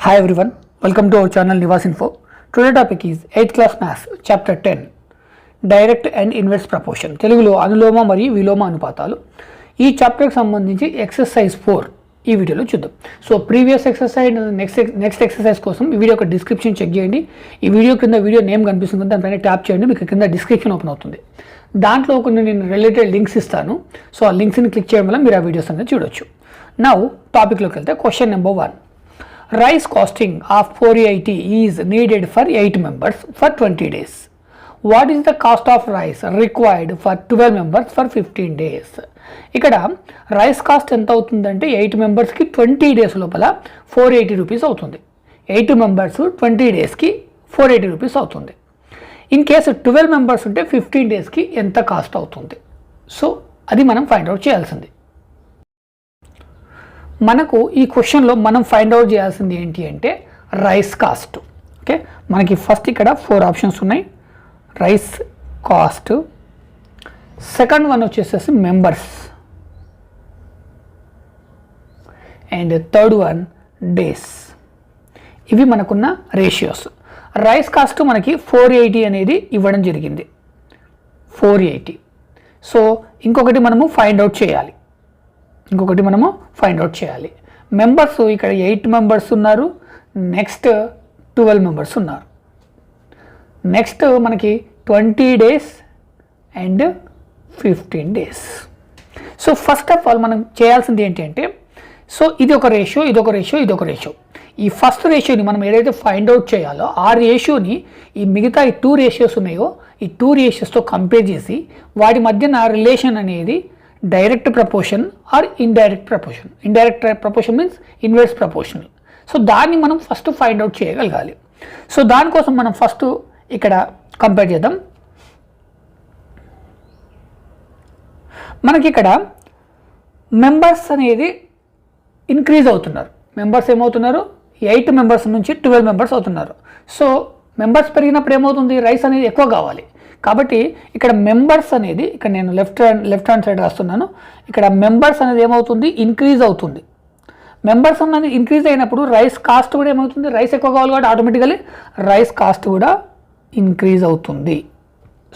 Hi everyone, welcome to our channel Nivas Info. Today topic is 8th class maths chapter 10 direct and inverse proportion. తెలుగులో అనులోమ మరియు విలోమ అనుపాతాలు. ఈ chapter కి సంబంధించి exercise 4 ఈ వీడియోలో చూద్దాం. So previous exercise next exercise కోసం ఈ వీడియో యొక్క డిస్క్రిప్షన్ చెక్ చేయండి. ఈ వీడియో కింద వీడియో నేమ్ కనిపిస్తుంది, దానిపైన ట్యాప్ చేయండి, మీకు కింద డిస్క్రిప్షన్ ఓపెన్ అవుతుంది. దాంట్లో కొన్ని నేను రిలేటెడ్ లింక్స్ ఇస్తాను. సో ఆ లింక్స్ని క్లిక్ చేయడం వల్ల మీరు ఆ వీడియోస్ అనేది చూడొచ్చు. నౌ టాపిక్లోకి వెళ్తే question number 1. Rice costing of 480 is needed for 8 members for 20 days. What is the cost of rice required for 12 members for 15 days? ఇక్కడ రైస్ కాస్ట్ ఎంత అవుతుందంటే 8 మెంబర్స్కి 20 డేస్ లోపల 480 రూపీస్ అవుతుంది. 8 మెంబర్స్ 20 డేస్కి 480 రూపీస్ అవుతుంది. ఇన్ కేసు 12 మెంబర్స్ ఉంటే 15 డేస్కి ఎంత కాస్ట్ అవుతుంది? సో అది మనం ఫైండ్ అవుట్ చేయాల్సింది. మనకు ఈ క్వశ్చన్లో మనం ఫైండ్ అవుట్ చేయాల్సింది ఏంటి అంటే రైస్ కాస్ట్. ఓకే, మనకి ఫస్ట్ ఇక్కడ 4 ఆప్షన్స్ ఉన్నాయి. రైస్ కాస్ట్, సెకండ్ వన్ వచ్చేసేసి members, and third one days. ఇవి మనకున్న రేషియోస్. రైస్ కాస్ట్ మనకి 480 అనేది ఇవ్వడం జరిగింది, 480. సో ఇంకొకటి మనము ఫైండ్ అవుట్ చేయాలి. మెంబర్స్ ఇక్కడ 8 మెంబర్స్ ఉన్నారు, నెక్స్ట్ 12 మెంబర్స్ ఉన్నారు, నెక్స్ట్ మనకి 20 days and 15 days. So first of all మనం చేయాల్సింది ఏంటి అంటే, సో ఇది ఒక రేషియో. ఈ ఫస్ట్ రేషియోని మనం ఏదైతే ఫైండ్ అవుట్ చేయాలో ఆ రేషియోని ఈ మిగతా ఈ 2 రేషియోస్ ఉన్నాయో ఈ 2 రేషియోస్తో కంపేర్ చేసి వాటి మధ్యన రిలేషన్ అనేది direct proportion are indirect proportion. Indirect proportion means inverse proportion. So దాన్ని మనం ఫస్ట్ ఫైండ్ అవుట్ చేయగలగాలి. సో దానికోసం మనం ఫస్ట్ ఇక్కడ కంపేర్ చేద్దాం. మనకి ఇక్కడ మెంబర్స్ అనేది ఇంక్రీజ్ అవుతున్నారు. మెంబర్స్ ఏమవుతున్నారు? 8 మెంబర్స్ నుంచి 12 మెంబర్స్ అవుతున్నారు. సో మెంబర్స్ పెరిగినప్పుడు ఏమవుతుంది? రైస్ అనేది ఎక్కువ కావాలి. కాబట్టి ఇక్కడ మెంబర్స్ అనేది, ఇక్కడ నేను లెఫ్ట్ హ్యాండ్ సైడ్ రాస్తున్నాను, ఇక్కడ మెంబర్స్ అనేది ఏమవుతుంది? ఇంక్రీజ్ అవుతుంది. మెంబర్స్ అనేది ఇంక్రీజ్ అయినప్పుడు రైస్ కాస్ట్ కూడా ఏమవుతుంది? రైస్ ఎక్కువ కావాలి కాబట్టి ఆటోమేటికలీ రైస్ కాస్ట్ కూడా ఇంక్రీజ్ అవుతుంది.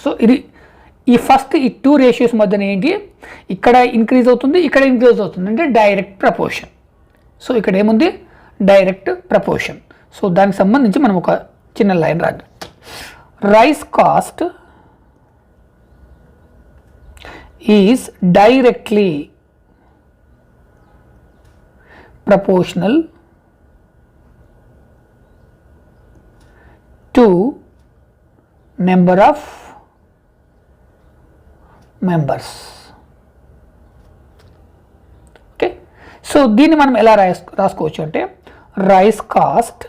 సో ఇది ఈ ఫస్ట్ ఈ 2 రేషియోస్ మధ్యన ఏంటి? ఇక్కడ ఇంక్రీజ్ అవుతుంది, ఇక్కడ ఇంక్రీజ్ అవుతుంది, అంటే డైరెక్ట్ ప్రపోర్షన్. సో ఇక్కడ ఏముంది? Direct proportion. సో దానికి సంబంధించి మనం ఒక చిన్న లైన్ రాద్దాం. Rice cost is directly proportional to number of members. Okay, so దీన్ని మనం ఎలా రాసుకోవచ్చు అంటే rice cost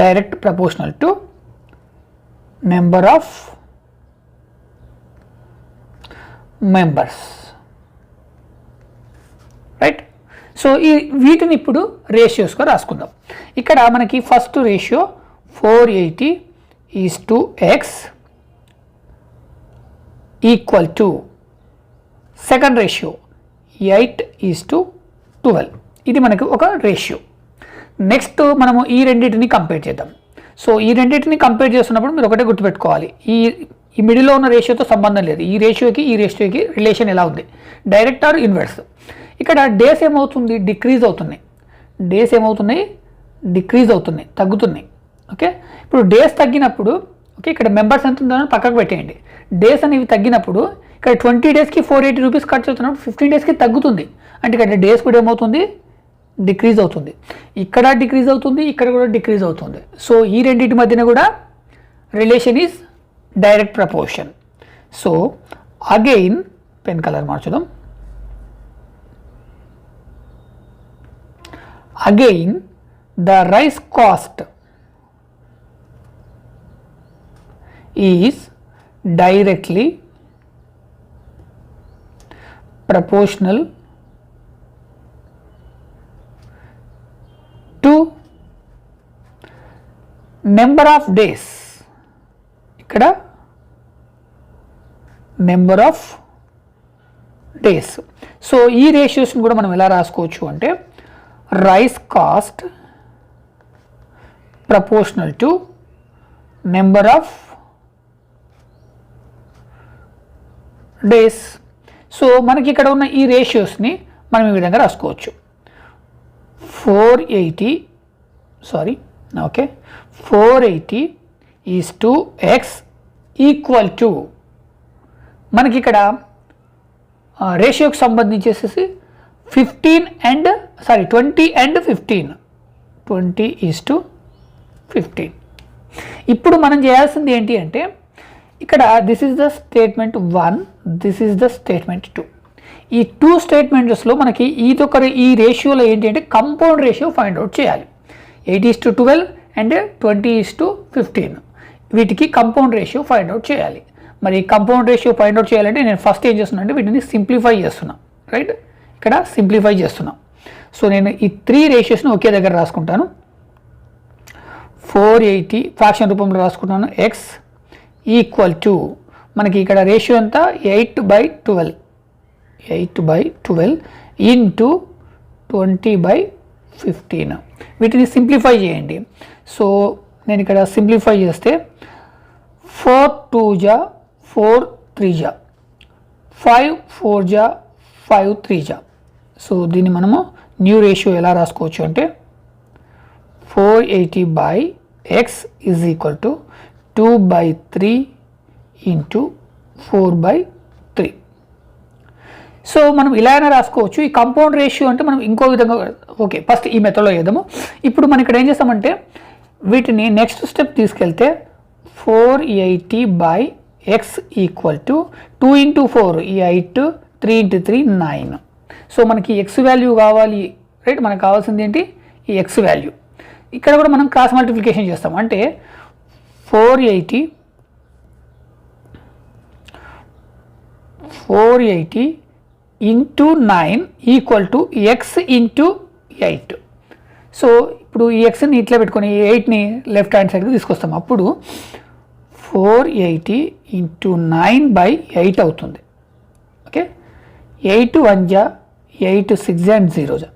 direct proportional to number of members, right. So ఈ వీటిని ఇప్పుడు రేషియోస్గా రాసుకుందాం. ఇక్కడ మనకి first ratio 480 (x) equal to second ratio 8:12. ఇది మనకి ఒక రేషియో. నెక్స్ట్ మనము ఈ రెండింటిని కంపేర్ చేద్దాం. సో ఈ రెండింటిని కంపేర్ చేస్తున్నప్పుడు మీరు ఒకటే గుర్తుపెట్టుకోవాలి, ఈ మిడిల్లో ఉన్న రేషియోతో సంబంధం లేదు. ఈ రేషియోకి రిలేషన్ ఎలా ఉంది? Direct or inverse. ఇక్కడ డేస్ ఏమవుతుంది? డిక్రీజ్ అవుతున్నాయి, తగ్గుతున్నాయి. ఓకే, ఇప్పుడు డేస్ తగ్గినప్పుడు, ఓకే, ఇక్కడ మెంబర్స్ ఎంత ఉందో పక్కకు పెట్టేయండి. డేస్ అనేవి తగ్గినప్పుడు ఇక్కడ 20 డేస్కి 480 రూపీస్ ఖర్చు అవుతున్నప్పుడు 15 డేస్కి తగ్గుతుంది. అంటే ఇక్కడ డేస్ కూడా ఏమవుతుంది? డిక్రీజ్ అవుతుంది. ఇక్కడ డిక్రీజ్ అవుతుంది, ఇక్కడ కూడా డిక్రీజ్ అవుతుంది. సో ఈ రెండింటి మధ్యన కూడా relation is direct proportion. So again pen colour మార్చుదాం. Again the rice cost is directly proportional to number of days. ఇక్కడ నెంబర్ ఆఫ్ డేస్. సో ఈ రేషియోస్ని కూడా మనం ఎలా రాసుకోవచ్చు అంటే rice cost proportional to number of days. So మనకి ఇక్కడ ఉన్న ఈ రేషియోస్ని మనం ఈ విధంగా రాసుకోవచ్చు. 480 is to X equal to మనకి ఇక్కడ రేషియోకి సంబంధించేసేసి 20 and 15. 20 is to 15. ఇప్పుడు మనం చేయాల్సింది ఏంటి అంటే ఇక్కడ this is the statement 1, this is the statement 2. ఈ 2 స్టేట్మెంట్స్లో మనకి ఈ రేషియోలో ఏంటి అంటే కంపౌండ్ రేషియో ఫైండ్ అవుట్ చేయాలి. 8:12 అండ్ 20:15 వీటికి కంపౌండ్ రేషియో ఫైండ్ అవుట్ చేయాలి. మరి కంపౌండ్ రేషియో ఫైండ్ అవుట్ చేయాలంటే నేను ఫస్ట్ ఏం చేస్తున్నా అంటే వీటిని సింప్లిఫై చేస్తున్నా, రైట్? ఇక్కడ సింప్లిఫై చేస్తున్నా. సో నేను ఈ 3 రేషియోస్ని ఒకే దగ్గర రాసుకుంటాను. 480 ఫ్రాక్షన్ రూపంలో రాసుకుంటాను. ఎక్స్ ఈక్వల్ టు మనకి ఇక్కడ రేషియో అంతా 8/12 ఇంటూ 20/15. వీటిని సింప్లిఫై చేయండి. సో నేను ఇక్కడ సింప్లిఫై చేస్తే 4 2 జా 4 3 జా 5 4 జా 5 3 జా. సో దీన్ని మనము న్యూ రేషియో ఎలా రాసుకోవచ్చు అంటే 480/x is equal to 2/3 into 4/3. So మనం ఇలా అయినా రాసుకోవచ్చు. ఈ కంపౌండ్ రేషియో అంటే మనం ఇంకో విధంగా ఓకే ఫస్ట్ ఈ మెథడ్లో వేద్దాము. ఇప్పుడు మనం ఇక్కడ ఏం చేస్తామంటే వీటిని నెక్స్ట్ స్టెప్ తీసుకెళ్తే 480/x ఈక్వల్ టు 2 into 4 ఈ 8, 3 into 3 9. సో మనకి ఎక్స్ వాల్యూ కావాలి, రైట్? మనకు కావాల్సింది ఏంటి? ఈ ఎక్స్ వాల్యూ. ఇక్కడ కూడా మనం క్రాస్ మల్టిప్లికేషన్ చేస్తాం. అంటే 480 into 9 equal to X into 8. So ఇప్పుడు ఈ ఎక్స్ని ఇట్లా పెట్టుకొని ఈ 8ని లెఫ్ట్ హ్యాండ్ సైడ్కి తీసుకొస్తాం. అప్పుడు 480 ఇంటూ 9/8 అవుతుంది. ఓకే, 8 1 జా 8 6 and 0 జా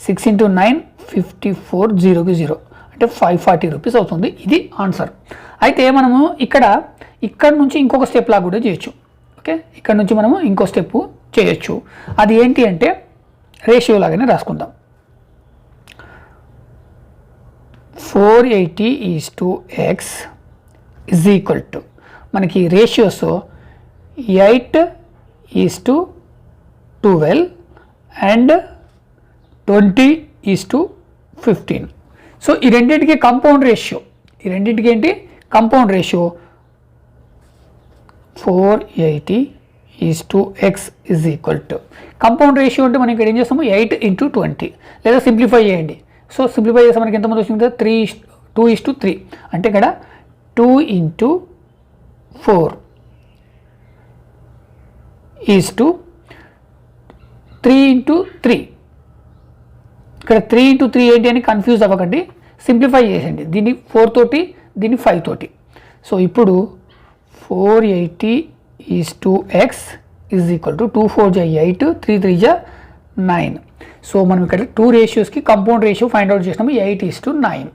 6 into 9 54 0కి 0 అంటే 540 రూపీస్ అవుతుంది. ఇది ఆన్సర్. అయితే మనము ఇక్కడ నుంచి ఇంకొక స్టెప్ లాగా కూడా చేయొచ్చు. ఓకే, ఇక్కడ నుంచి మనము ఇంకో స్టెప్ చేయొచ్చు. అది ఏంటి అంటే రేషియో లాగానే రాసుకుందాం. 480 is to X is equal to మనకి రేషియోస్ 8:12 అండ్ 20:15. సో ఈ రెండింటికి కంపౌండ్ రేషియో, ఈ రెండింటికి ఏంటి compound ratio 480 is to X is equal to compound ratio అంటే మనం ఇక్కడ ఏం చేస్తాము 8:20 లేదా సింప్లిఫై చేయండి. సో సింప్లిఫై చేస్తే మనకి ఎంతమంది వచ్చింది 2:3 అంటే ఇక్కడ 2 into 4 ఈజ్ టు 3 into 3. ఇక్కడ 3 into 3 ఏంటి అని కన్ఫ్యూజ్ అవ్వకండి, సింప్లిఫై చేసేయండి. దీన్ని 4 తోటి, దీన్ని 5 తోటి. సో ఇప్పుడు 480 is to X is equal to 2 4 జా 8, 3 3 జా 9. సో మనం ఇక్కడ 2 రేషియోస్కి కంపౌండ్ రేషియో ఫైండ్ అవుట్ చేసినాము 8:9.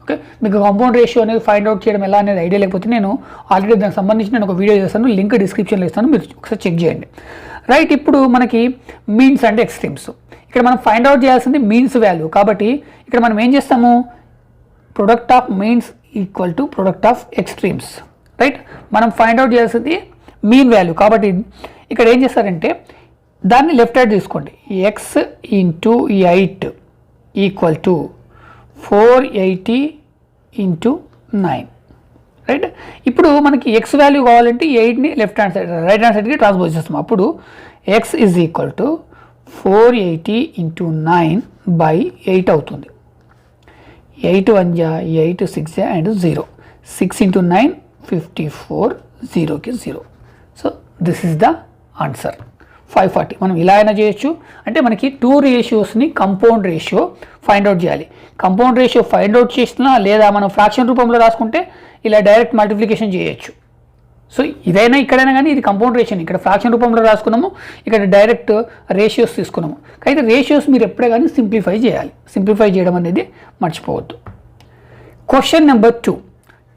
ఓకే, మీకు కాంపౌండ్ రేషియో అనేది ఫైండ్ అవుట్ చేయడం ఎలా అనేది ఐడియా లేకపోతే నేను ఆల్రెడీ దానికి సంబంధించి నేను ఒక వీడియో చేస్తాను, లింక్ డిస్క్రిప్షన్లో ఇస్తాను, మీరు ఒకసారి చెక్ చేయండి. రైట్, ఇప్పుడు మనకి మీన్స్ అండ్ ఎక్స్ట్రీమ్స్. ఇక్కడ మనం ఫైండ్ అవుట్ చేయాల్సింది మీన్స్ వాల్యూ. కాబట్టి ఇక్కడ మనం ఏం చేస్తాము product of means equal to product of extremes. Right, మనం ఫైండ్ అవుట్ చేయాల్సింది మీన్ వాల్యూ. కాబట్టి ఇక్కడ ఏం చేస్తారంటే దాన్ని లెఫ్ట్ హ్యాండ్ తీసుకోండి. X into 8 equal to 480 into 9. Right, ఇప్పుడు మనకి ఎక్స్ వాల్యూ కావాలంటే 8ని left hand side right hand సైడ్కి ట్రాన్స్పోజ్ చేస్తాం. అప్పుడు X is equal to 480 into 9/8 అవుతుంది. 8 1 జా 8 6 జా అండ్ 0 6 into 9 54 0కి 0. So this is the answer 540. మనం ఇలా అయినా చేయొచ్చు. అంటే మనకి 2 రేషియోస్ని కంపౌండ్ రేషియో ఫైండ్ అవుట్ చేయాలి. కంపౌండ్ రేషియో ఫైండ్ అవుట్ చేసినా లేదా మనం ఫ్రాక్షన్ రూపంలో రాసుకుంటే ఇలా డైరెక్ట్ మల్టిప్లికేషన్ చేయొచ్చు. సో ఇదైనా ఇక్కడైనా కానీ ఇది కంపౌండ్ రేషియో. ఇక్కడ ఫ్రాక్షన్ రూపంలో రాసుకున్నాము, ఇక్కడ డైరెక్ట్ రేషియోస్ తీసుకున్నాము. అయితే రేషియోస్ మీరు ఎప్పుడే కానీ సింప్లిఫై చేయాలి. సింప్లిఫై చేయడం అనేది మర్చిపోవద్దు. Question number 2.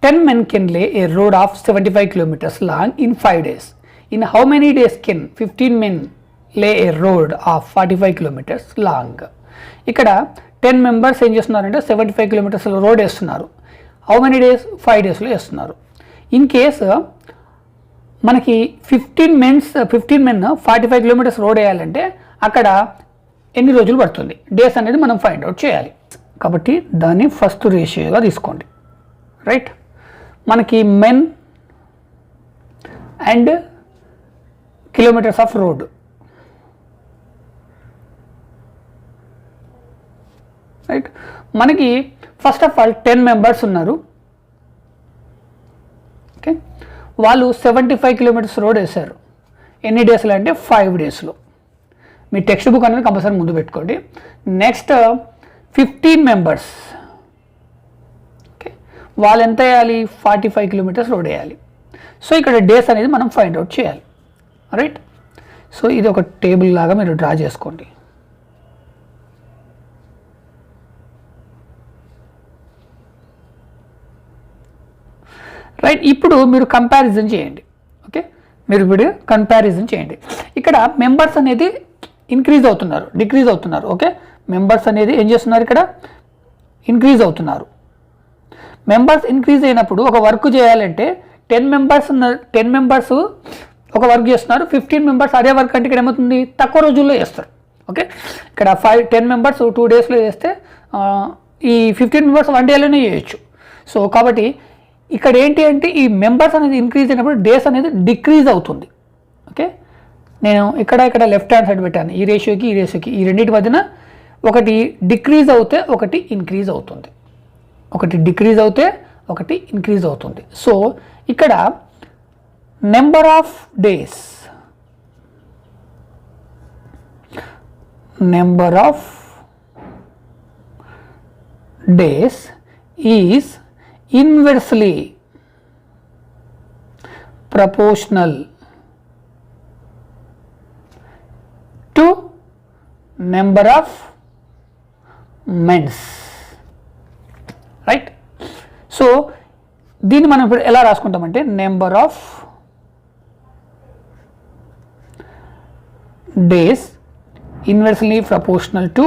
10 men can lay a road of 75 kilometers long in 5 days. In how many days can 15 men lay a road of 45 kilometers long? ఇక్కడ 10 మెంబర్స్ ఏం చేస్తున్నారంటే 75 కిలోమీటర్స్ రోడ్ వేస్తున్నారు. How many days? 5 డేస్లో వేస్తున్నారు. In case మనకి 15 men 45 kilometres road వేయాలంటే అక్కడ ఎన్ని రోజులు పడుతుంది? డేస్ అనేది మనం ఫైండ్ అవుట్ చేయాలి. కాబట్టి దాన్ని ఫస్ట్ రేషియోగా తీసుకోండి. రైట్, మనకి men and kilometres of road. Right, మనకి ఫస్ట్ ఆఫ్ ఆల్ 10 మెంబర్స్ ఉన్నారు. ఓకే, వాళ్ళు 75 కిలోమీటర్స్ రోడ్ వేశారు. ఎన్ని డేస్లో అంటే 5 డేస్లో. మీ టెక్స్ట్ బుక్ అనేది కంపల్సరీ ముందు పెట్టుకోండి. Next 15 members. ఓకే, వాళ్ళు ఎంత వేయాలి? 45 కిలోమీటర్స్ రోడ్ వేయాలి. సో ఇక్కడ డేస్ అనేది మనం ఫైండ్ అవుట్ చేయాలి. రైట్, సో ఇది ఒక టేబుల్ లాగా మీరు డ్రా చేసుకోండి. రైట్, ఇప్పుడు మీరు కంపారిజన్ చేయండి. ఓకే, మీరు ఇప్పుడు కంపారిజన్ చేయండి. ఇక్కడ మెంబర్స్ అనేది ఇంక్రీజ్ అవుతున్నారు, డిక్రీజ్ అవుతున్నారు. ఓకే, మెంబర్స్ అనేది ఏం చేస్తున్నారు? ఇక్కడ ఇంక్రీజ్ అవుతున్నారు. మెంబర్స్ ఇంక్రీజ్ అయినప్పుడు ఒక వర్క్ చేయాలంటే 10 మెంబర్స్ ఒక వర్క్ చేస్తున్నారు. 15 మెంబర్స్ అదే వర్క్ అంటే ఇక్కడ ఏమవుతుంది? తక్కువ రోజుల్లో చేస్తారు. ఓకే, ఇక్కడ 10 మెంబర్స్ 2 డేస్లో చేస్తే ఈ 15 మెంబర్స్ 1 డేలోనే చేయొచ్చు. సో కాబట్టి ఇక్కడ ఏంటి అంటే ఈ మెంబర్స్ అనేది ఇంక్రీజ్ అయినప్పుడు డేస్ అనేది డిక్రీజ్ అవుతుంది. ఓకే, నేను ఇక్కడ లెఫ్ట్ హ్యాండ్ సైడ్ పెట్టాను. ఈ రేషియోకి ఈ రెండింటి మధ్యన ఒకటి డిక్రీజ్ అవుతే ఒకటి ఇంక్రీజ్ అవుతుంది, ఒకటి డిక్రీజ్ అవుతే ఒకటి ఇంక్రీజ్ అవుతుంది. సో ఇక్కడ number of days is inversely proportional to number of men's. Right, so దీన్ని మనం ఇప్పుడు ఎలా రాసుకుంటామంటే number of days inversely proportional to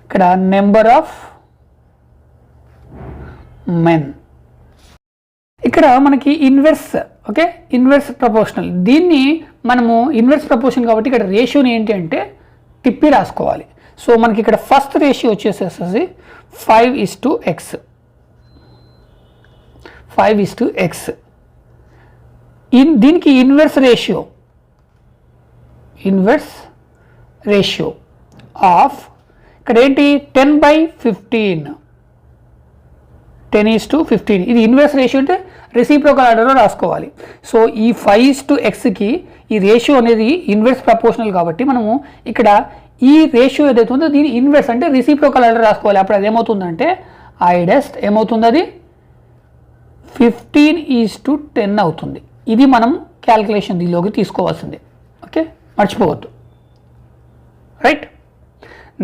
ఇక్కడ నెంబర్ ఆఫ్ మెన్. ఇక్కడ మనకి ఇన్వర్స్. Okay, inverse proportional. దీన్ని మనము ఇన్వర్స్ ప్రపోర్షన్ కాబట్టి ఇక్కడ రేషియోని ఏంటి అంటే తిప్పి రాసుకోవాలి. సో మనకి ఇక్కడ ఫస్ట్ రేషియో వచ్చేసేసి 5:x. 5:x. దీనికి ఇన్వర్స్ రేషియో ఆఫ్ ఇక్కడ ఏంటి 10/15. 10:15. ఇది ఇన్వర్స్ రేషియో అంటే రెసిప్రోకల్ ఆర్డర్లో రాసుకోవాలి. సో ఈ 5:xకి ఈ రేషియో అనేది ఇన్వర్స్ ప్రపోర్షనల్ కాబట్టి మనము ఇక్కడ ఈ రేషియో ఏదైతే ఉందో దీని ఇన్వర్స్ అంటే రెసిప్రోకల్ ఆర్డర్ రాసుకోవాలి. అప్పుడు అది ఏమవుతుందంటే ఐడెస్ట్ ఏమవుతుంది? అది 15:10 అవుతుంది. ఇది మనం క్యాల్కులేషన్ దీనిలోకి తీసుకోవాల్సింది. ఓకే, మర్చిపోవద్దు. రైట్,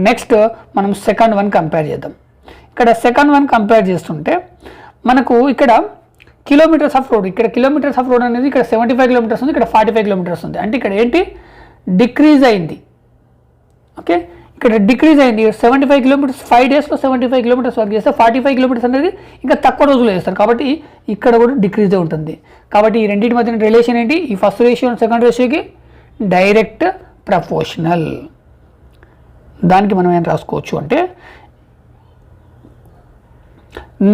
నెక్స్ట్ మనం సెకండ్ వన్ కంపేర్ చేద్దాం. ఇక్కడ సెకండ్ వన్ కంపేర్ చేస్తుంటే మనకు ఇక్కడ కిలోమీటర్స్ ఆఫ్ రోడ్, ఇక్కడ కిలోమీటర్స్ ఆఫ్ రోడ్ అనేది ఇక్కడ 75 కిలోమీటర్స్ ఉంది, ఇక్కడ 45 కిలోమీటర్స్ ఉంది. అంటే ఇక్కడ ఏంటి? డిక్రీజ్ అయింది. ఓకే, ఇక్కడ డిక్రీజ్ అయింది. 75 కిలోమీటర్స్ 5 డేస్లో 75 కిలోమీటర్స్ వర్క్ చేస్తే 45 కిలోమీటర్స్ అనేది ఇంకా తక్కువ రోజులు చేస్తారు. కాబట్టి ఇక్కడ కూడా డిక్రీజ్ ఉంటుంది. కాబట్టి ఈ రెండింటి మధ్యన రిలేషన్ ఏంటి? ఈ ఫస్ట్ రేషియో అండ్ సెకండ్ రేషియోకి డైరెక్ట్ ప్రపోర్షనల్. దానికి మనం ఏం రాసుకోవచ్చు అంటే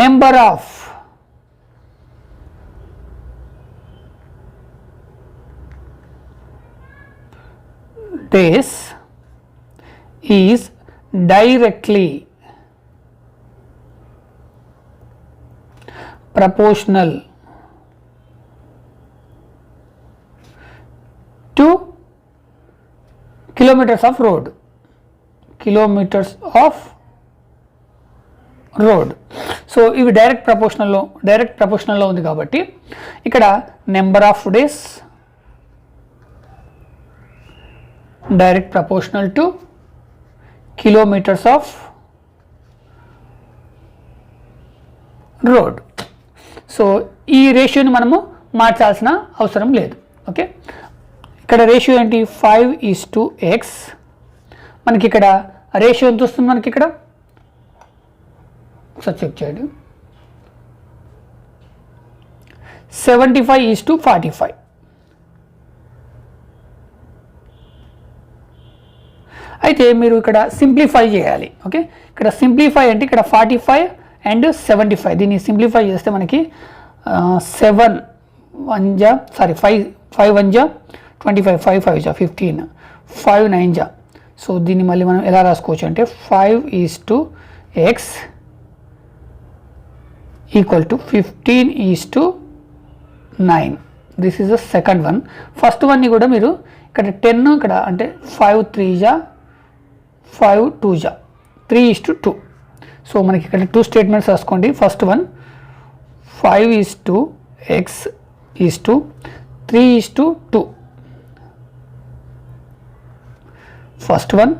number of days is directly proportional to kilometers of road. So ఇవి డైరెక్ట్ ప్రపోర్షనల్లో ఉంది కాబట్టి ఇక్కడ number of days direct proportional to kilometers of road. So ఈ రేషియోని మనము మార్చాల్సిన అవసరం లేదు. ఓకే, ఇక్కడ రేషియో ఏంటి 5:x. మనకి ఇక్కడ రేషియో ఎంత వస్తుంది, మనకి ఇక్కడ ఒకసారి చెక్ చేయండి, 75:45. అయితే మీరు ఇక్కడ సింప్లిఫై చేయాలి. ఓకే, ఇక్కడ సింప్లిఫై అంటే ఇక్కడ 45 and 75 దీన్ని సింప్లిఫై చేస్తే మనకి 5 1 25, 5 5 15, 5 9. సో దీన్ని మళ్ళీ మనం ఎలా రాసుకోవచ్చు అంటే 5:x equal to 15:9. This is the second one. First వన్ని కూడా మీరు ఇక్కడ 10 ఇక్కడ అంటే 5 3 5 2 3:2. సో మనకి ఇక్కడ 2 స్టేట్మెంట్స్ రాసుకోండి. First one 5:x is to 3:2. First one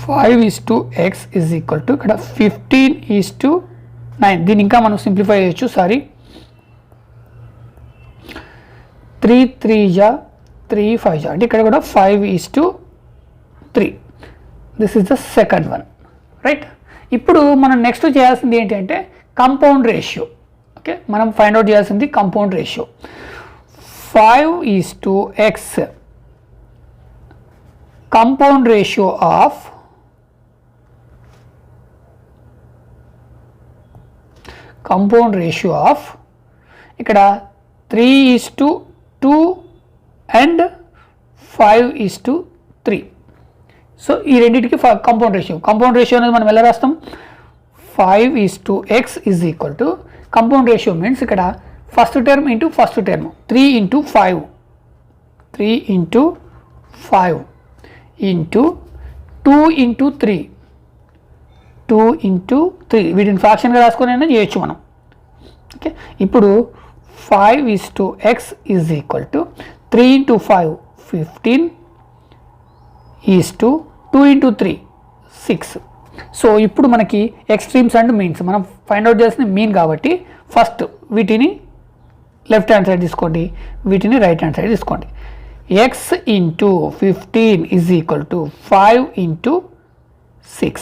5:x is equal to ఇక్కడ 15:9. దీన్ని ఇంకా మనం సింప్లిఫై చేయొచ్చు. 3 3 3 5 అంటే ఇక్కడ కూడా 5:3. This is the second one, right. ఇప్పుడు మనం నెక్స్ట్ చేయాల్సింది ఏంటంటే కంపౌండ్ రేషియో. ఓకే, మనం ఫైండ్ అవుట్ చేయాల్సింది compound ratio. 5:x compound ratio of ఇక్కడ 3:2 అండ్ 5:3. సో ఈ రెండింటికి కంపౌండ్ రేషియో అనేది మనం ఎలా రాస్తాం, 5:x is equal to compound ratio means ఇక్కడ first term into first term 3 into 5 into 2 into 3 వీటిని ఫ్రాక్షన్గా రాసుకొని అయినా చేయొచ్చు మనం. ఓకే, ఇప్పుడు 5:x is equal to 3 into 5 15 2 into 3 6. So ఇప్పుడు మనకి ఎక్స్ట్రీమ్స్ అండ్ మీన్స్ మనం ఫైండ్ అవుట్ చేసిన మీన్ కాబట్టి ఫస్ట్ వీటిని లెఫ్ట్ హ్యాండ్ సైడ్ తీసుకోండి, వీటిని రైట్ హ్యాండ్ సైడ్ తీసుకోండి. x into 15 is equal to 5 into 6.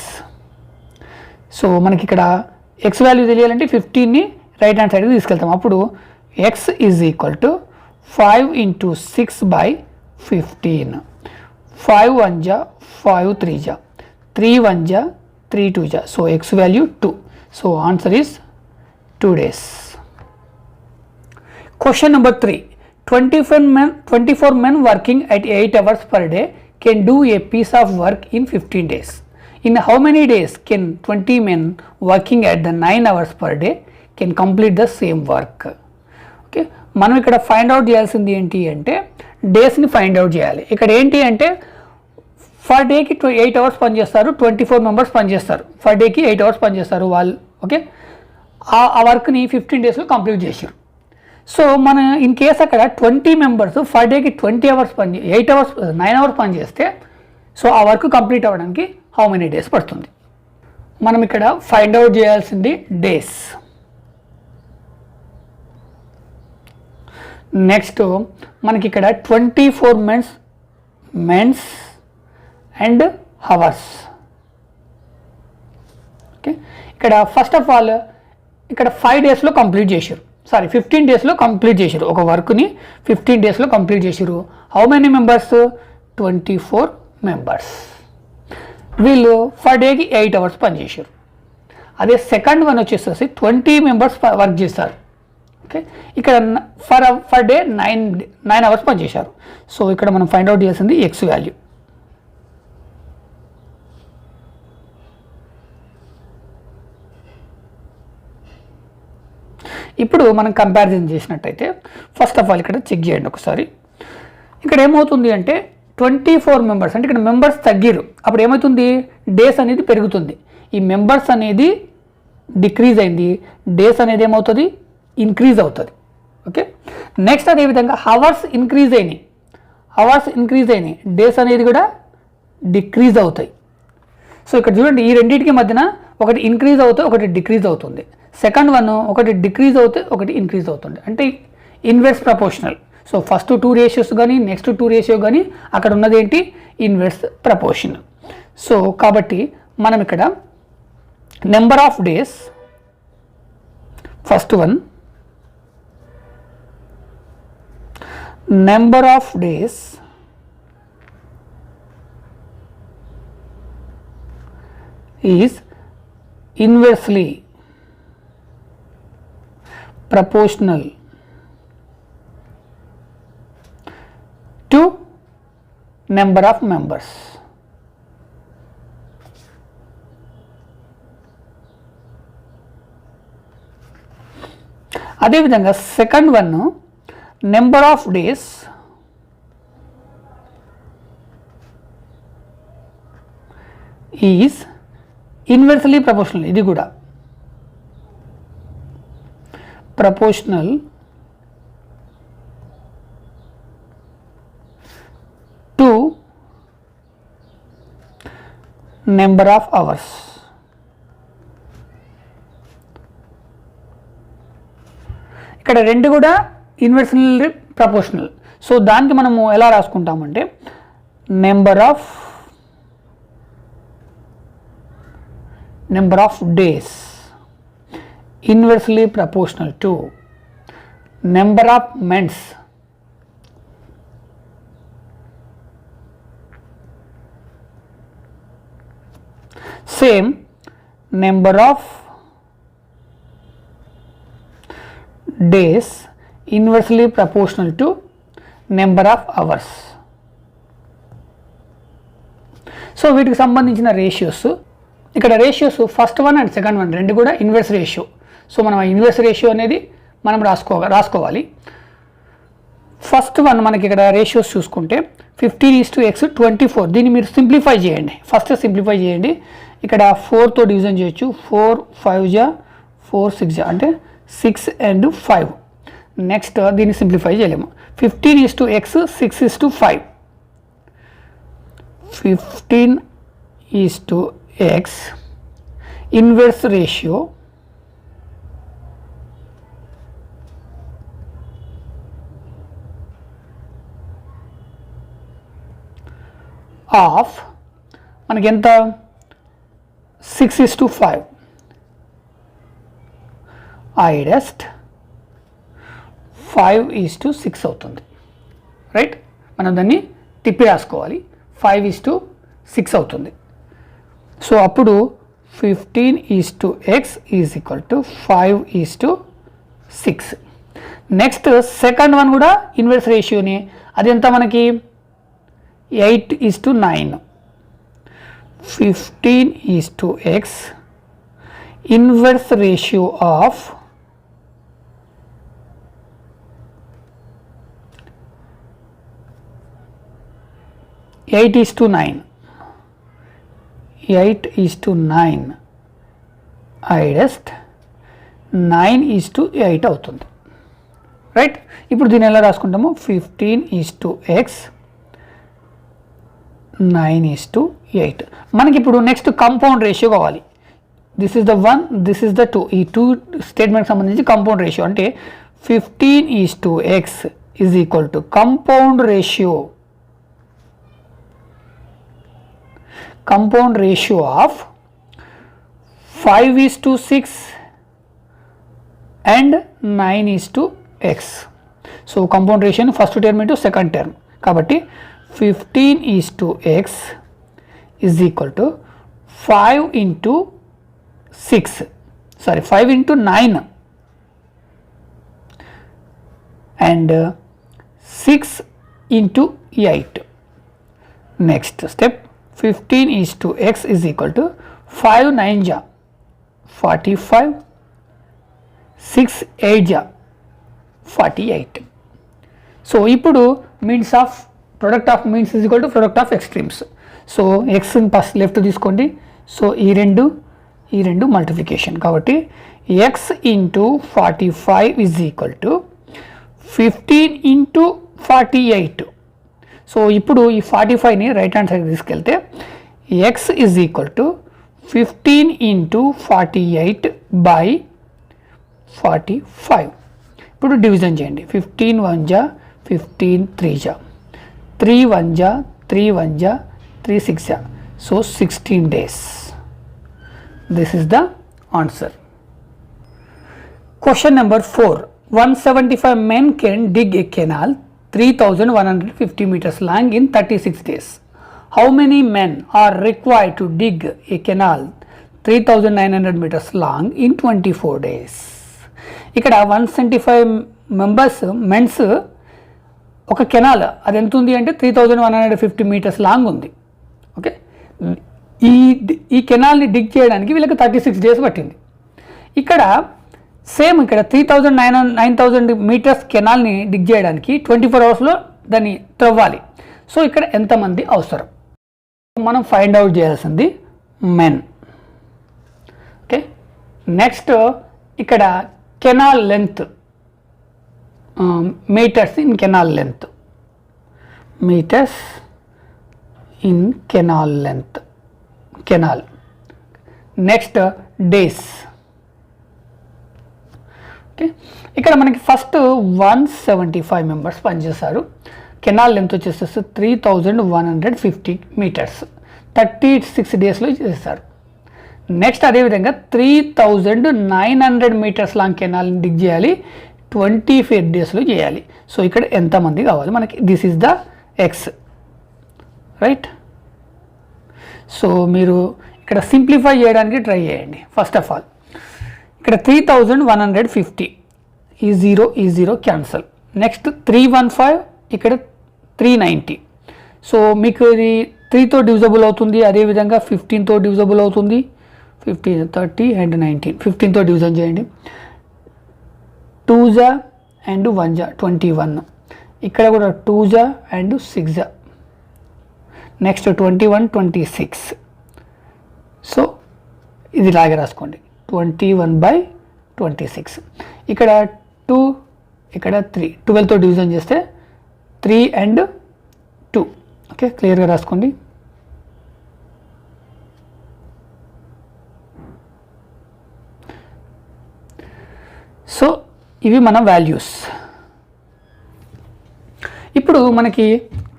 So మనకి ఇక్కడ x వాల్యూ తెలియాలంటే 15ని రైట్ హ్యాండ్ సైడ్కి తీసుకెళ్తాం. అప్పుడు x is equal to 5 into 6 by 15. 5 1 5 3 3 1 3 2. So x value 2. So answer is 2 days. Question number 3. 24 men working at 8 hours per day can do a piece of work in 15 days. In how many days can 20 men working at the 9 hours per day can complete the same work? Okay, మనం ఇక్కడ find out చేయాల్సింది ఏంటి అంటే డేస్ని find out చేయాలి. ఇక్కడ ఏంటి అంటే for డేకి 8 hours పనిచేస్తారు, 24 members పనిచేస్తారు. ఫర్ డేకి 8 hours పనిచేస్తారు వాళ్ళు. ఓకే, ఆ వర్క్ని 15 daysలో కంప్లీట్ చేశారు. సో మన ఇన్ కేస్ అక్కడ 20 members ఫర్ డేకి 20 hours 8 hours 9 hours పనిచేస్తే సో ఆ వర్క్ కంప్లీట్ అవ్వడానికి హౌ మెనీ డేస్ పడుతుంది? మనం ఇక్కడ ఫైండ్ అవుట్ చేయాల్సింది డేస్. నెక్స్ట్ మనకి ఇక్కడ 24 మెన్స్ అండ్ హవర్స్. ఓకే, ఇక్కడ ఫస్ట్ ఆఫ్ ఆల్ ఇక్కడ 5 daysలో కంప్లీట్ చేశారు, 15 daysలో కంప్లీట్ చేశారు. ఒక వర్క్ని 15 daysలో కంప్లీట్ చేశారు. How many members? 24 members. వీళ్ళు ఫర్ డేకి 8 hours పనిచేశారు. అదే సెకండ్ వన్ వచ్చేసేసి 20 members వర్క్ చేస్తారు. ఓకే, ఇక్కడ ఫర్ డే 9 hours పనిచేశారు. సో ఇక్కడ మనం ఫైండ్ అవుట్ చేసింది ఎక్స్ వాల్యూ. ఇప్పుడు మనం కంపారిజన్ చేసినట్టయితే ఫస్ట్ ఆఫ్ ఆల్ ఇక్కడ చెక్ చేయండి ఒకసారి. ఇక్కడ ఏమవుతుంది అంటే 24 members అంటే ఇక్కడ మెంబర్స్ తగ్గిరు, అప్పుడు ఏమవుతుంది డేస్ అనేది పెరుగుతుంది. ఈ మెంబర్స్ అనేది డిక్రీజ్ అయింది, డేస్ అనేది ఏమవుతుంది ఇంక్రీజ్ అవుతుంది. ఓకే, నెక్స్ట్ అదేవిధంగా హవర్స్ ఇంక్రీజ్ అయినాయి, డేస్ అనేది కూడా డిక్రీజ్ అవుతాయి. సో ఇక్కడ చూడండి ఈ రెండింటికి మధ్యన ఒకటి ఇంక్రీజ్ అవుతుంది, ఒకటి డిక్రీజ్ అవుతుంది. సెకండ్ వన్ ఒకటి డిక్రీజ్ అవుతే ఒకటి ఇంక్రీజ్ అవుతుంది, అంటే inverse proportional. So first 2 ratios కానీ నెక్స్ట్ 2 రేషియో కానీ అక్కడ ఉన్నది ఏంటి, ఇన్వర్స్ ప్రపోర్షన్. సో కాబట్టి మనం ఇక్కడ number of days, first one number of days is inversely proportional to number of members. అదే విధంగా second one number of days is inversely proportional, ఇది కూడా proportional to number of hours. ఇక్కడ రెండు కూడా ఇన్వర్స్లీ ప్రపోర్షనల్. సో దానికి మనము ఎలా రాసుకుంటామంటే number of days inversely proportional to number of months same number of days inversely proportional to number of hours. So వీటికి సంబంధించిన రేషియోస్, ఇక్కడ ratios first one and second one రెండు కూడా ఇన్వర్స్ రేషియో. సో మనం ఆ ఇన్వర్స్ రేషియో అనేది మనం రాసుకోవాలి. ఫస్ట్ వన్ మనకి ఇక్కడ రేషియోస్ చూసుకుంటే 15:x 24. దీన్ని మీరు సింప్లిఫై చేయండి, ఫస్ట్ సింప్లిఫై చేయండి. ఇక్కడ 4తో డివిజన్ చేయొచ్చు. 4 5 జా 4 6 జా అంటే 6 and 5. నెక్స్ట్ దీన్ని సింప్లిఫై చేయలేము. 15:x 6:5. 15:x inverse ratio of మనకి ఎంత 6:5. ఐడెస్ట్ 5:6 అవుతుంది, రైట్. మనం దాన్ని తిప్పి రాసుకోవాలి. 5:6 అవుతుంది. సో అప్పుడు 15:x is equal to 5:6. Next second one కూడా ఇన్వర్స్ రేషియోని, అది ఎంత మనకి 8:9. 15:x inverse ratio of 8:9. 8:9 ఐడెస్ట్ 9:8 అవుతుంది, రైట్. ఇప్పుడు దీన్ని ఎలా రాసుకుంటాము, 15:x 9:8. మనకి ఇప్పుడు నెక్స్ట్ కంపౌండ్ రేషియో కావాలి. This is the 1, this is the 2. ఈ 2 స్టేట్మెంట్కి సంబంధించి కంపౌండ్ రేషియో అంటే 15:x is equal to compound ratio of 5:6 and 9:x. So compound రేషియోని first term into second term, కాబట్టి 15:x is equal to 5 into 9 and 6 into 8. Next step, 15:x is equal to 5 9 ja 45, 6 8 ja 48. So ఇప్పుడు means of product of means is equal to product of extremes. So X first left తీసుకోండి. So ఈ రెండు multiplication, కాబట్టి X into 45 is equal to 15 into 48. So ఇప్పుడు ఈ 45ని right hand side తీసుకెళ్తే X is equal to 15 into 48 by 45. ఇప్పుడు division చేయండి. 15 1 జా 15 3 జా 3 1 జా 3 1 జా 3 6 జా. So 16 days. This is the answer. Question number 4. 175 men can dig a canal 3150 meters long in 36 days. How many men are required to dig a canal 3900 meters long in 24 days? ఇక్కడ 175 members men's ఒక canal అది ఎంత ఉంది అంటే 3150 metres long ఉంది. Okay, ఈ కెనాల్ని డిగ్ చేయడానికి వీళ్ళకి 36 days పట్టింది. ఇక్కడ సేమ్ ఇక్కడ 9000 మీటర్స్ కెనాల్ని డిగ్ చేయడానికి 24 hours దాన్ని త్రవ్వాలి. సో ఇక్కడ ఎంతమంది అవసరం మనం ఫైండ్ అవుట్ చేయాల్సింది మెన్. ఓకే, నెక్స్ట్ ఇక్కడ canal length, metres in canal length, metres in canal length, canal. Next days. Okay, ఇక్కడ మనకి ఫస్ట్ 175 మెంబర్స్ పనిచేస్తారు. కెనాల్ లెంత్ వచ్చేసి 3150 మీటర్స్ 36 days చేస్తారు. నెక్స్ట్ అదేవిధంగా 3900 మీటర్స్ లాంగ్ కెనాల్ని డిగ్ చేయాలి, 24 days చేయాలి. సో ఇక్కడ ఎంతమంది కావాలి మనకి? This is the X, right. So మీరు ఇక్కడ సింప్లిఫై చేయడానికి ట్రై చేయండి. ఫస్ట్ ఆఫ్ ఆల్ ఇక్కడ 3150 ఈ జీరో క్యాన్సల్. నెక్స్ట్ 315 ఇక్కడ 390. సో మీకు ఇది 3తో డివిజబుల్ అవుతుంది, అదేవిధంగా 15తో డివిజబుల్ అవుతుంది. 15 30 అండ్ 19 15తో డివిజన్ చేయండి. 2 జా అండ్ 1 జా 21. ఇక్కడ కూడా 2 జా అండ్ 6 జా. నెక్స్ట్ 21 26. సో ఇది లాగే రాసుకోండి, 21/26. ఇక్కడ 2 ఇక్కడ 3 12తో డివిజన్ చేస్తే 3 అండ్ 2. ఓకే, క్లియర్గా రాసుకోండి. సో ఇవి మన వాల్యూస్. ఇప్పుడు మనకి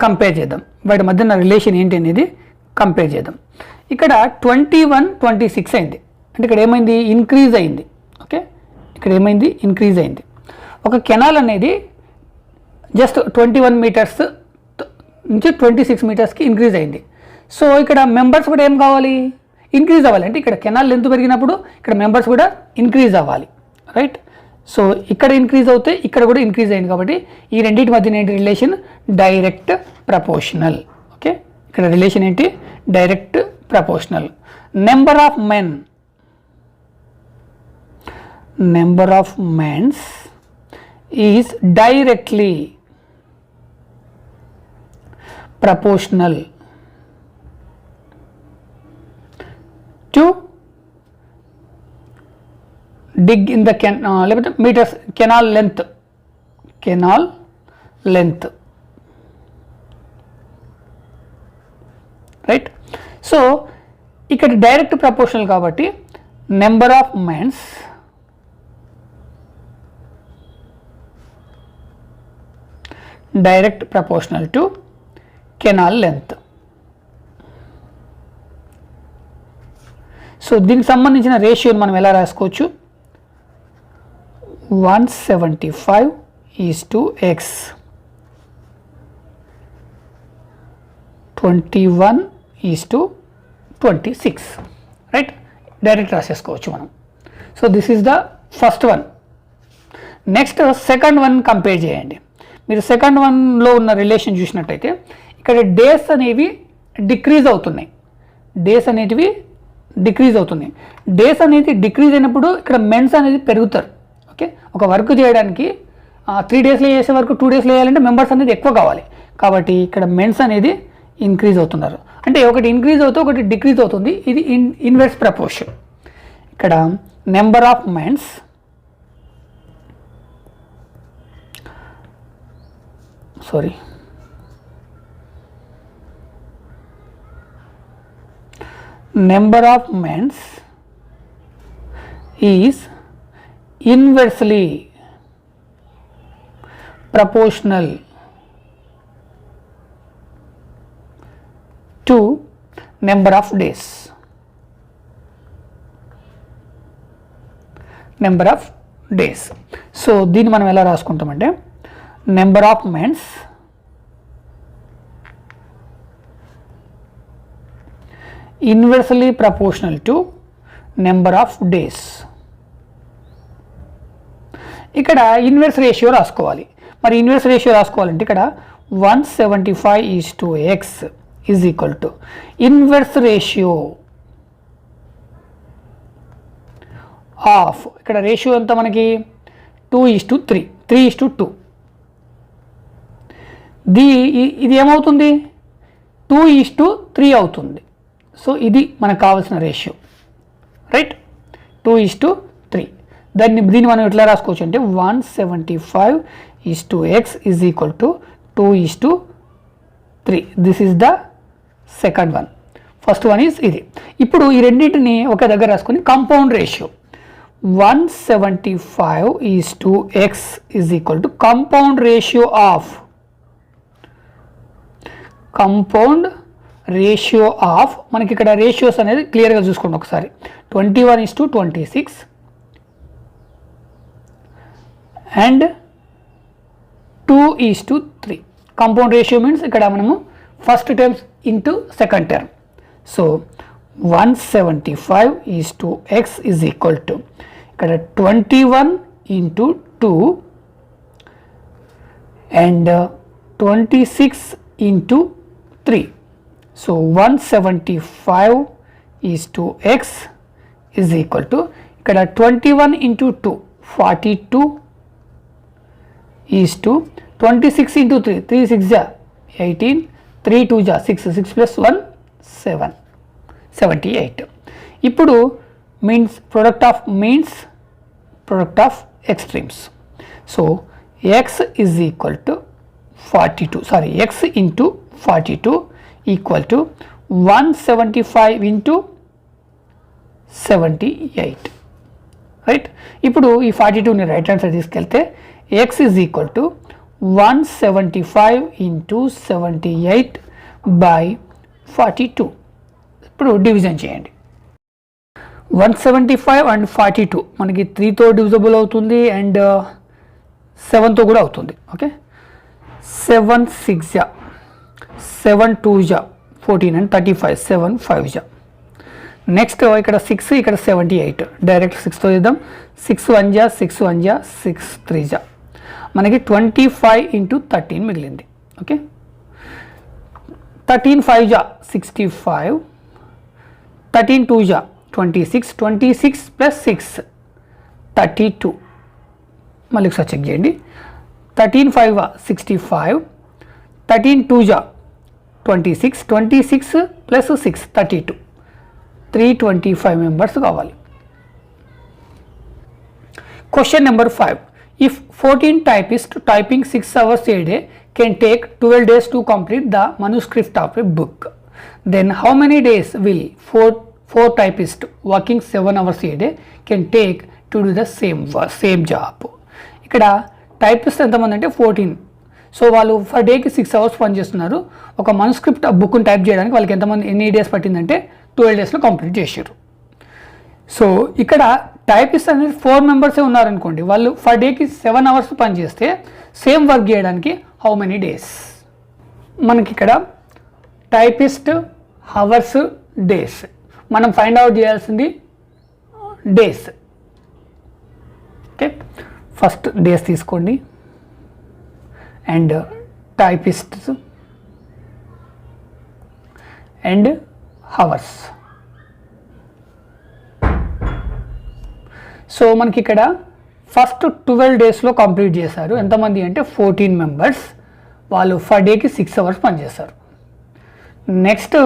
కంపేర్ చేద్దాం, వాటి మధ్యన రిలేషన్ ఏంటి అనేది కంపేర్ చేద్దాం. ఇక్కడ 21 26 అయింది అంటే ఇక్కడ ఏమైంది? ఇంక్రీజ్ అయింది. ఓకే, ఇక్కడ ఏమైంది? ఇంక్రీజ్ అయింది. ఒక కెనాల్ అనేది జస్ట్ 21 మీటర్స్ నుంచి 26 మీటర్స్కి ఇంక్రీజ్ అయింది. సో ఇక్కడ మెంబర్స్ కూడా ఏం కావాలి? ఇంక్రీజ్ అవ్వాలి. అంటే ఇక్కడ కెనాల్ లెంత్ పెరిగినప్పుడు ఇక్కడ మెంబర్స్ కూడా ఇంక్రీజ్ అవ్వాలి, రైట్. సో ఇక్కడ ఇంక్రీజ్ అవుతే ఇక్కడ కూడా ఇంక్రీజ్ అయింది కాబట్టి ఈ రెండింటి మధ్యన ఏంటి రిలేషన్? Direct proportional. ఓకే, ఇక్కడ రిలేషన్ ఏంటి? Direct proportional. Number of mens is directly proportional to dig in the లేకపోతే metres canal length, right. So ఇక్కడ డైరెక్ట్ ప్రపోర్షనల్ కాబట్టి number of mens direct proportional to canal length. So దీనికి సంబంధించిన రేషియోని మనం ఎలా రాసుకోవచ్చు? 175:x, 21:26, right. డైరెక్ట్ రాసేసుకోవచ్చు మనం. So this is the first one. Next second one compare చేయండి. మీరు సెకండ్ వన్లో ఉన్న రిలేషన్ చూసినట్టయితే ఇక్కడ డేస్ అనేవి డిక్రీజ్ అవుతున్నాయి. డేస్ అనేది డిక్రీజ్ అయినప్పుడు ఇక్కడ మెన్స్ అనేది పెరుగుతారు. ఓకే, ఒక వర్క్ చేయడానికి 3 daysలో చేసే వర్క్ 2 daysలో చేయాలంటే మెంబర్స్ అనేది ఎక్కువ కావాలి. కాబట్టి ఇక్కడ మెన్స్ అనేది ఇంక్రీజ్ అవుతున్నారు. అంటే ఒకటి ఇంక్రీజ్ అవుతూ ఒకటి డిక్రీజ్ అవుతుంది. ఇది ఇన్వర్స్ ప్రపోర్షన్. ఇక్కడ number of mens is inversely proportional to number of days. Number of days. So దీన్ని మనం ఎలా రాసుకుంటామంటే number of mens inversely proportional to number of days. ఇక్కడ ఇన్వర్స్ రేషియో రాసుకోవాలి. మరి ఇన్వర్స్ రేషియో రాసుకోవాలంటే ఇక్కడ 175:x is equal to inverse ratio of, ఇక్కడ రేషియో ఎంత మనకి 2:3, 3:2. ఇది ఏమవుతుంది 2:3 అవుతుంది. సో ఇది మనకు కావాల్సిన రేషియో, రైట్, 2:3. దీన్ని మనం ఎట్లా రాసుకోవచ్చు అంటే 175:x is equal to 2:3. This is the second one. First one is ఇది. ఇప్పుడు ఈ రెండింటిని ఒక దగ్గర రాసుకొని compound ratio 175:x is equal to compound ratio of, compound ratio of, మనకి ఇక్కడ రేషియోస్ అనేది క్లియర్గా చూసుకోండి ఒకసారి. 21:26 అండ్ 2:3. కంపౌండ్ రేషియో మీన్స్ ఇక్కడ మనము first terms into second term. So 175:x is equal to ఇక్కడ 21:2 and 26:3. So 175:x is equal to ఇక్కడ 21:2 42 ఈజ్ టు 26:3 3 6 జా 18 3 2 జా 6 6 ప్లస్ 1 7 78. ఇప్పుడు means product of means product of extremes. So x is equal to 42, sorry x into 42 equal to 175:78, right. ఇప్పుడు ఈ 42ని right hand side తీసుకెళ్తే x is equal to 175:78/42. ఇప్పుడు division చేయండి. 175 and 42 మనకి 3తో డివిజబుల్ అవుతుంది అండ్ 7తో కూడా అవుతుంది. ఓకే, 7 6 జా 7 2 జా 14 అండ్ 35 7 5 జా. నెక్స్ట్ ఇక్కడ 6 ఇక్కడ 78 డైరెక్ట్ 6తో చేద్దాం. 6 1 జా 6 1 జా 6 3 జా మనకి 25:13 మిగిలింది. ఓకే, 13 5 జా 65 13 2 జా 26 26 ప్లస్ 6 32. మళ్ళీ ఒకసారి చెక్ చేయండి. 13 5 65 13 2 జా 26 26 ప్లస్ 6 32 325 మెంబర్స్ కావాలి. Question number 5. If 14 typists typing 6 hours a day can take 12 days to complete the manuscript of a book, then how many days will 4 typists working 7 hours a day can take to do the same job? ఇక్కడ typist ఎంతమంది అంటే 14. So వాళ్ళు for డేకి 6 hours పని చేస్తున్నారు. ఒక మనస్క్రిప్ట్ బుక్ని type చేయడానికి వాళ్ళకి ఎన్ని డేస్ పట్టిందంటే 12 డేస్లో కంప్లీట్ చేశారు. సో ఇక్కడ టైపిస్ట్ అనేది 4 మెంబర్సే ఉన్నారనుకోండి, వాళ్ళు ఫర్ డేకి 7 hours పని చేస్తే సేమ్ వర్క్ చేయడానికి హౌ మెనీ డేస్? మనకి ఇక్కడ టైపిస్ట్ హవర్స్ డేస్ మనం ఫైండ్ అవుట్ చేయాల్సింది డేస్. ఓకే, ఫస్ట్ డేస్ తీసుకోండి అండ్ టైపిస్ట్స్ అండ్ హవర్స్. సో మనకి ఇక్కడ ఫస్ట్ 12 డేస్లో కంప్లీట్ చేశారు. ఎంతమంది అంటే 14 మెంబర్స్. వాళ్ళు ఫర్ డేకి 6 hours పనిచేస్తారు. నెక్స్ట్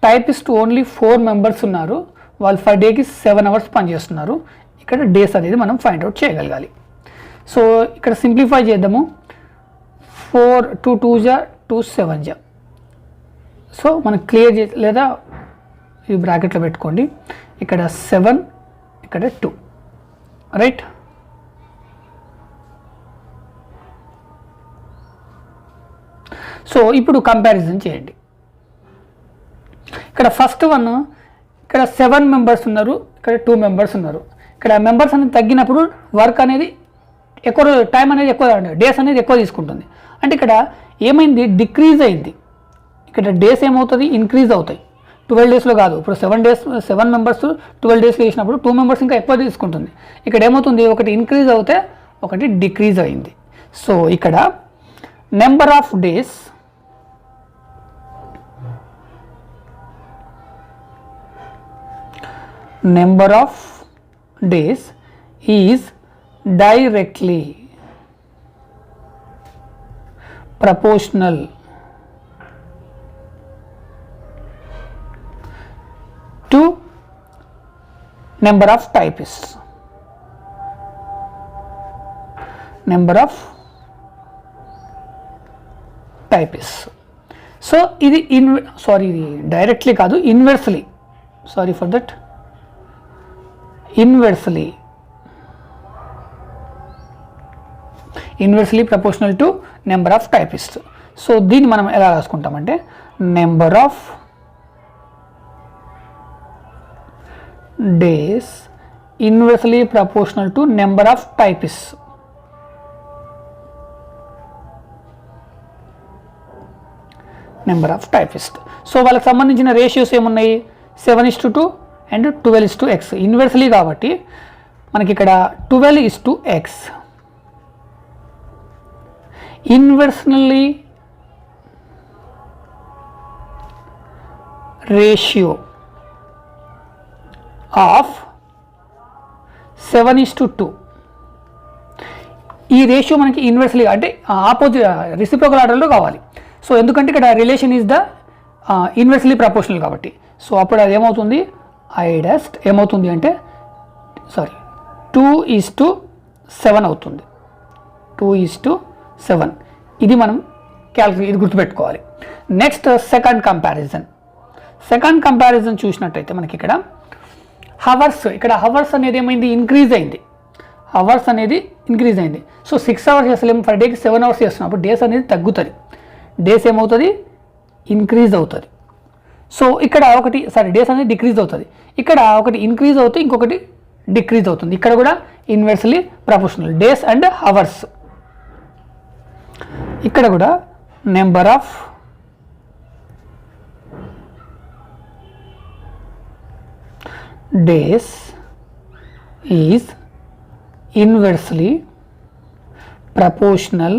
టైపిస్ట్ ఓన్లీ 4 మెంబర్స్ ఉన్నారు. వాళ్ళు ఫర్ డేకి 7 hours పనిచేస్తున్నారు. ఇక్కడ డేస్ అనేది మనం ఫైండ్ అవుట్ చేయగలగాలి. సో ఇక్కడ సింప్లిఫై చేద్దాము. 4 2 2 జా 2 7 జా. సో మనం క్లియర్ లేదా ఈ బ్రాకెట్లో పెట్టుకోండి. ఇక్కడ 7 ఇక్కడ 2, రైట్. సో ఇప్పుడు కంపారిజన్ చేయండి. ఇక్కడ ఫస్ట్ వన్, ఇక్కడ 7 మెంబర్స్ ఉన్నారు, ఇక్కడ 2 మెంబర్స్ ఉన్నారు. ఇక్కడ మెంబర్స్ అనేది తగ్గినప్పుడు వర్క్ అనేది ఎక్కువ, టైం అనేది ఎక్కువ, డేస్ అనేది ఎక్కువ తీసుకుంటుంది. అంటే ఇక్కడ ఏమైంది, డిక్రీజ్ అయింది. ఇక్కడ డేస్ ఏమవుతుంది, ఇంక్రీజ్ అవుతాయి. 12 డేస్లో కాదు, ఇప్పుడు 7 మెంబర్స్ 12 డేస్లో చేసినప్పుడు 2 మెంబర్స్ ఇంకా ఎక్కువ తీసుకుంటుంది. ఇక్కడ ఏమవుతుంది, ఒకటి ఇంక్రీజ్ అవుతే ఒకటి డిక్రీజ్ అయింది. సో ఇక్కడ number of days is directly proportional to number of typists. So ఇది డైరెక్ట్లీ కాదు, inversely, sorry for that, inversely proportional to number of typist. So దీన్ని మనం ఎలా రాసుకుంటామంటే number of days inversely proportional to number of typist. So వాళ్ళకి సంబంధించిన ratios ఏమున్నాయి, 7:2 and 12:x. Inversely కాబట్టి మనకి ఇక్కడ 12:x. Inversely ratio of 7:2. ఈ రేషియో మనకి ఇన్వర్స్లీ అంటే ఆపోజిట్ రెసిప్రోకల్ ఆర్డర్లో కావాలి. సో ఎందుకంటే ఇక్కడ relation is the inversely proportional కాబట్టి. సో అప్పుడు అది ఏమవుతుంది, ఏమవుతుంది అంటే 2:7 అవుతుంది. 2:7 ఇది మనం ఇది గుర్తుపెట్టుకోవాలి. నెక్స్ట్ సెకండ్ కంపారిజన్ చూసినట్టయితే మనకి ఇక్కడ హవర్స్ అనేది ఏమైంది, ఇంక్రీజ్ అయింది. సో 6 అవర్స్ చేస్తలేము, పర్ డేకి 7 అవర్స్ చేస్తున్నాం. అప్పుడు డేస్ అనేది తగ్గుతుంది, డేస్ ఏమవుతుంది, ఇంక్రీజ్ అవుతుంది. సో ఇక్కడ డేస్ అనేది డిక్రీజ్ అవుతుంది. ఇక్కడ ఒకటి ఇంక్రీజ్ అవుతుంది, ఇంకొకటి డిక్రీజ్ అవుతుంది. ఇక్కడ కూడా inversely proportional days and hours. ఇక్కడ కూడా number of days is inversely proportional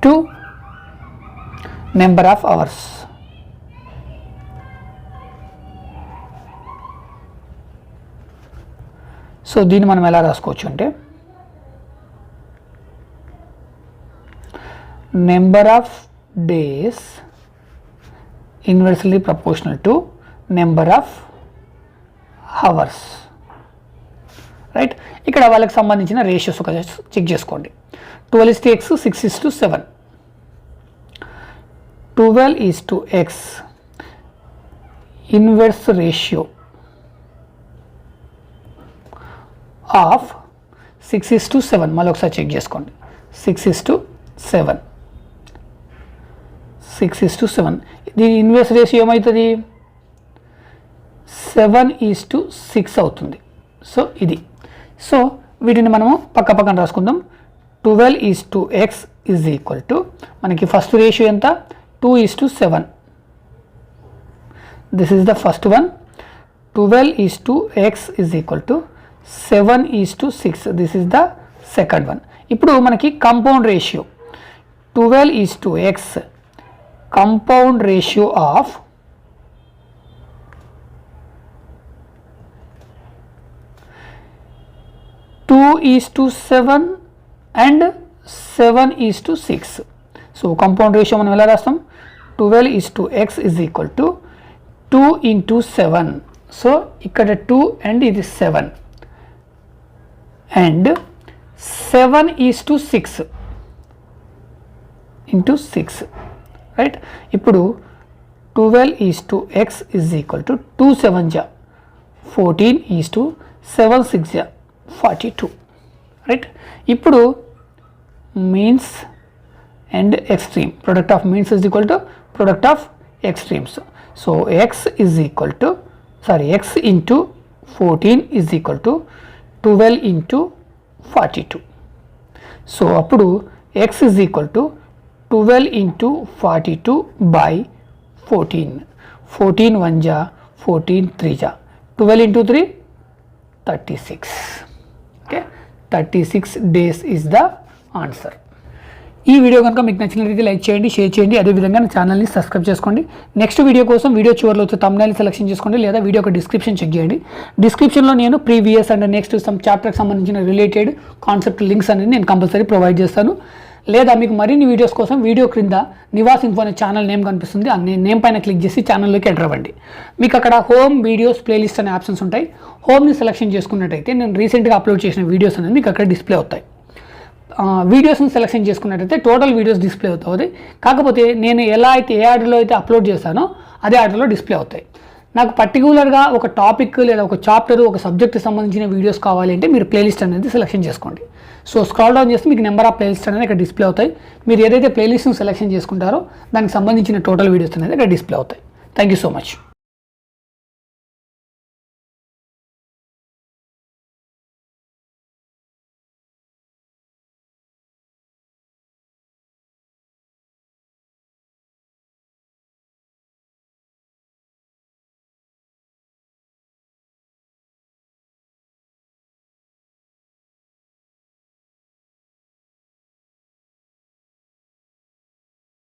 to number of hours. So దీన్ని మనం ఎలా రాసుకోవచ్చు అంటే number of days inversely proportional to number of hours. Right, ఇక్కడ వాళ్ళకి సంబంధించిన రేషియోస్ ఒక చెక్ చేసుకోండి. 12:x, 6:7. 12:x inverse ratio of 6:7. మళ్ళీ ఒకసారి చెక్ చేసుకోండి. 6:7. దీని ఇన్వర్స్ రేషియో ఏమవుతుంది, 7:6 అవుతుంది. సో ఇది. సో వీటిని మనము పక్కన రాసుకుందాం. 12:x ఈజ్ ఈక్వల్ టు మనకి ఫస్ట్ రేషియో ఎంత, 2:7. This is the first one. 12:x is equal to 7:6. This is the second one. ఇప్పుడు మనకి compound ratio 12:x compound ratio of 2:7 and 7:6. So compound ratio మనం ఎలా రాస్తాం, 12:x is equal to 2 into 7. So ఇక్కడ 2 and ఇది 7 and 7:6 into 6. Right, ఇప్పుడు 12:x is equal to 2 7 ja 14 7 6 ja 42. Right, ఇప్పుడు means and extreme. Product of means is equal to product of extremes. So x into 14 is equal to 12 into 42. So అప్పుడు x is equal to 12 into 42 by 14. 14 1 ja, 14 3 ja. 12 into 3, 36. Okay, 36 days is the answer. ఈ video కనుక మీకు నచ్చినట్లయితే like చేయండి, share చేయండి, అదేవిధంగా నా ఛానల్ని సబ్స్క్రైబ్ చేసుకోండి. నెక్స్ట్ వీడియో కోసం వీడియో చివరిలో వచ్చే thumbnail సెలెక్షన్ చేసుకోండి, లేదా వీడియో యొక్క డిస్క్రిప్షన్ చెక్ చేయండి. డిస్క్రిప్షన్లో నేను ప్రీవియస్ అండ్ నెక్స్ట్ సమ్ చాప్టర్కి సంబంధించిన రిలేటెడ్ కాన్సెప్ట్ లింక్స్ అనేది నేను కంపల్సరీ ప్రొవైడ్ చేస్తాను. లేదా మీకు మరిన్ని వీడియోస్ కోసం వీడియో క్రింద నివాస్ ఇన్ఫో అనే ఛానల్ నేమ్ కనిపిస్తుంది, ఆ నేమ్ పైన క్లిక్ చేసి ఛానల్లోకి ఎంటర్ అవ్వండి. మీకు అక్కడ హోమ్, వీడియోస్, ప్లేలిస్ట్ అనే ఆప్షన్స్ ఉంటాయి. హోమ్ని సెలెక్షన్ చేసుకున్నట్టయితే నేను రీసెంట్గా అప్లోడ్ చేసిన వీడియోస్ అనేది మీకు అక్కడ డిస్ప్లే అవుతాయి. వీడియోస్ని సెలెక్షన్ చేసుకున్నట్టయితే టోటల్ వీడియోస్ డిస్ప్లే అవుతుంది. కాకపోతే నేను ఎలా అయితే ఏ ఆర్డర్లో అయితే అప్లోడ్ చేస్తానో అదే ఆర్డర్లో డిస్ప్లే అవుతాయి. నాకు పర్టికులర్గా ఒక టాపిక్ లేదా ఒక చాప్టర్, ఒక సబ్జెక్ట్కి సంబంధించిన వీడియోస్ కావాలి అంటే మీరు ప్లేలిస్ట్ అనేది సెలెక్షన్ చేసుకోండి. సో స్క్రాల్ డౌన్ చేస్తే మీకు నెంబర్ ఆఫ్ ప్లేలిస్ట్ అనేది ఇక్కడ డిస్ప్లే అవుతాయి. మీరు ఏదైతే ప్లేలిస్ట్ని సెలెక్షన్ చేసుకుంటారో దానికి సంబంధించిన టోటల్ వీడియోస్ అనేది ఇక్కడ డిస్ప్లే అవుతాయి. Thank you so much.